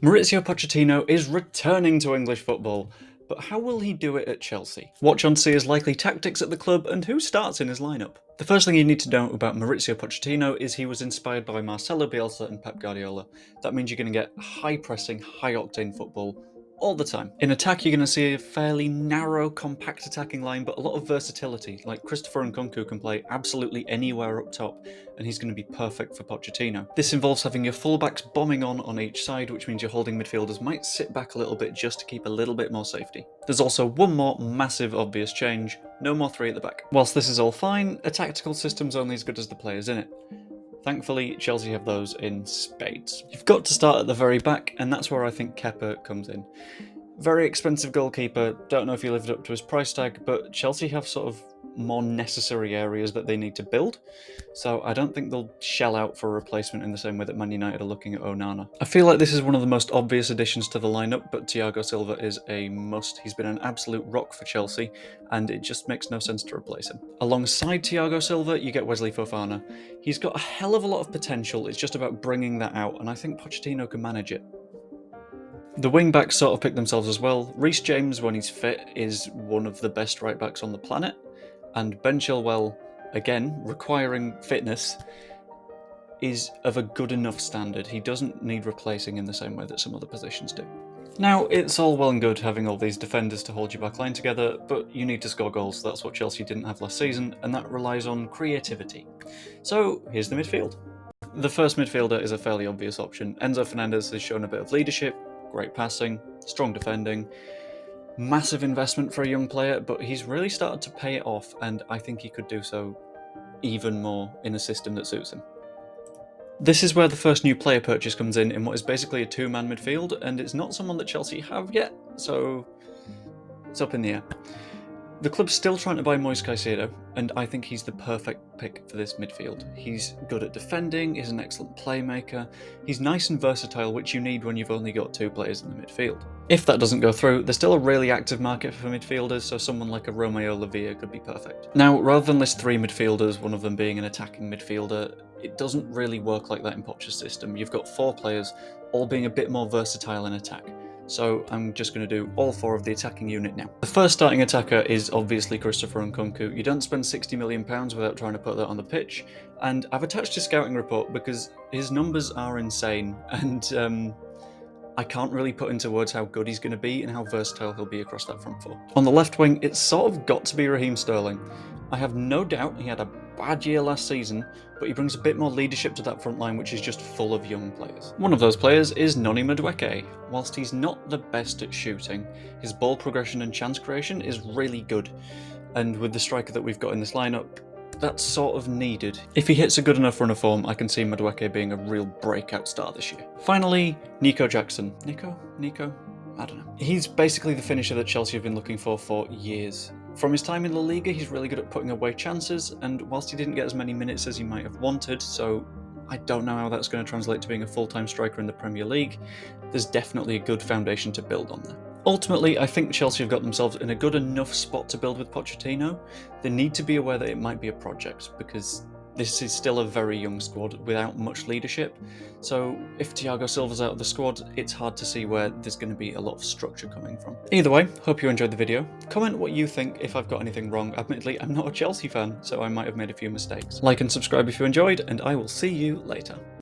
Mauricio Pochettino is returning to English football, but how will he do it at Chelsea? Watch on to see his likely tactics at the club and who starts in his lineup. The first thing you need to know about Mauricio Pochettino is he was inspired by Marcelo Bielsa and Pep Guardiola. That means you're going to get high pressing, high octane football all the time. In attack, you're going to see a fairly narrow, compact attacking line, but a lot of versatility. Like Christopher Nkunku can play absolutely anywhere up top, and he's going to be perfect for Pochettino. This involves having your fullbacks bombing on each side, which means your holding midfielders might sit back a little bit just to keep a little bit more safety. There's also one more massive obvious change: no more three at the back. Whilst this is all fine, a tactical system's only as good as the players in it. Thankfully, Chelsea have those in spades. You've got to start at the very back, and that's where I think Kepa comes in. Very expensive goalkeeper, don't know if he lived up to his price tag, but Chelsea have sort of more necessary areas that they need to build, so I don't think they'll shell out for a replacement in the same way that Man United are looking at Onana. I feel like this is one of the most obvious additions to the lineup, but Thiago Silva is a must. He's been an absolute rock for Chelsea, and it just makes no sense to replace him. Alongside Thiago Silva, you get Wesley Fofana. He's got a hell of a lot of potential, it's just about bringing that out, and I think Pochettino can manage it. The wing-backs sort of pick themselves as well. Reece James, when he's fit, is one of the best right-backs on the planet, and Ben Chilwell, again, requiring fitness, is of a good enough standard. He doesn't need replacing in the same way that some other positions do. Now, it's all well and good having all these defenders to hold your back line together, but you need to score goals. That's what Chelsea didn't have last season, and that relies on creativity. So, here's the midfield. The first midfielder is a fairly obvious option. Enzo Fernandez has shown a bit of leadership, great passing, strong defending, massive investment for a young player, but he's really started to pay it off, and I think he could do so even more in a system that suits him. This is where the first new player purchase comes in what is basically a two-man midfield, and it's not someone that Chelsea have yet, so it's up in the air. The club's still trying to buy Moise Caicedo, and I think he's the perfect pick for this midfield. He's good at defending, he's an excellent playmaker, he's nice and versatile, which you need when you've only got two players in the midfield. If that doesn't go through, there's still a really active market for midfielders, so someone like a Romeo Lavia could be perfect. Now, rather than list three midfielders, one of them being an attacking midfielder, it doesn't really work like that in Poch's system. You've got four players, all being a bit more versatile in attack. So I'm just going to do all four of the attacking unit now. The first starting attacker is obviously Christopher Nkunku. You don't spend £60 million without trying to put that on the pitch, and I've attached his scouting report because his numbers are insane, and I can't really put into words how good he's going to be and how versatile he'll be across that front four. On the left wing, it's sort of got to be Raheem Sterling. I have no doubt he had a bad year last season, but he brings a bit more leadership to that front line, which is just full of young players. One of those players is Noni Madueke. Whilst he's not the best at shooting, his ball progression and chance creation is really good, and with the striker that we've got in this lineup, that's sort of needed. If he hits a good enough run of form, I can see Madueke being a real breakout star this year. Finally, Nico Jackson. Nico? I don't know. He's basically the finisher that Chelsea have been looking for years. From his time in La Liga, he's really good at putting away chances, and whilst he didn't get as many minutes as he might have wanted, so I don't know how that's going to translate to being a full-time striker in the Premier League, there's definitely a good foundation to build on there. Ultimately, I think Chelsea have got themselves in a good enough spot to build with Pochettino. They need to be aware that it might be a project, because this is still a very young squad without much leadership, so if Thiago Silva's out of the squad, it's hard to see where there's going to be a lot of structure coming from. Either way, hope you enjoyed the video. Comment what you think if I've got anything wrong. Admittedly, I'm not a Chelsea fan, so I might have made a few mistakes. Like and subscribe if you enjoyed, and I will see you later.